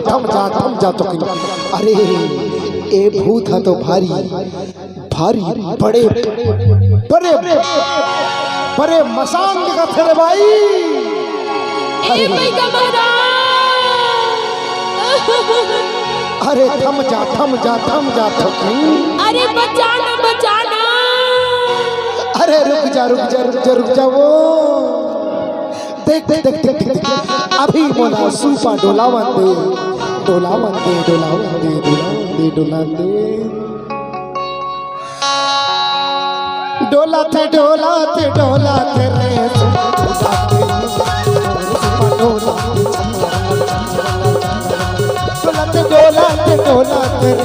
थम जा तो अरे ए भूत है तो भारी भारी बड़े बड़े बड़े मसांग का थे भाई। अरे थम जा तो अरे बचाना बचाना। अरे रुक जा वो देख अभी मोला सूपा डोलावन दे डोला थे रे डोला रे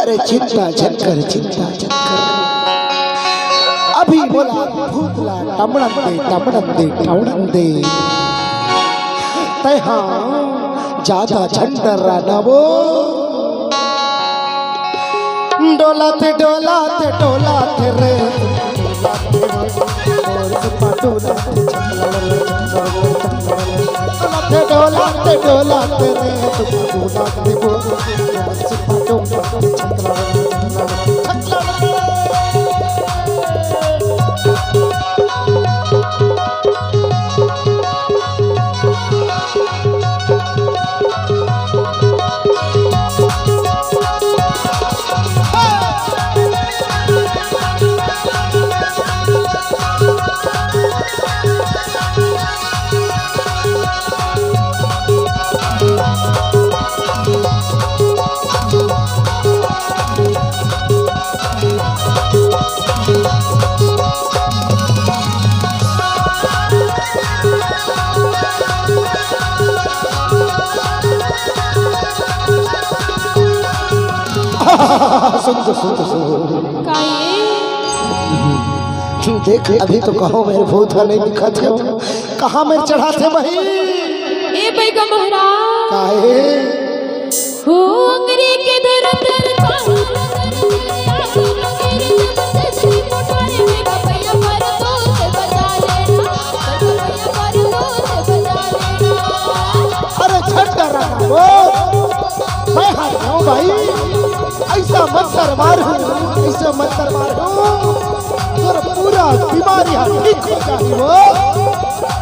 अरे चिंता झक्कर अभी बोला भूतला टमड़न दे तय हाँ ज्यादा झंडर राना वो डोलाते रे डोलाते रे सुन देख अभी तो कहो मेरे भूत नहीं दिखा थे कहाँ मेरे चढ़ा थे वही ए भाई का महाराज काहे हो अंगरी के दरदर अरे छट्टा वो मैं हाथ भाई ऐसा मत मारो तोर पूरा बीमारी ठीक हो जाए वो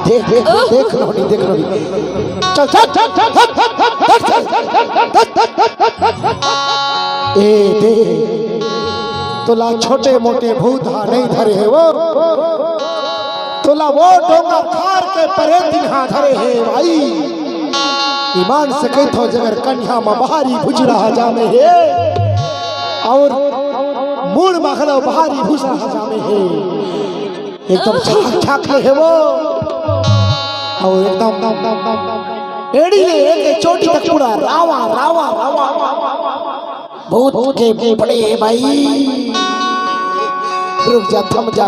देख लो चल ए दे तोला छोटे मोटे भूत नहीं धरे है वो तोला वो डोंगा खार के परे दिन्हा धरे है भाई ईमान से कही तो जगर कन्या में बाहरी भुजरा जामे है और मूड मखलो बाहरी भुजरा जामे है एकदम छाक है वो और एकदम एड़ी ले के चोटी तक पूरा रावा बहुत के बड़े भाई रुक जा थम जा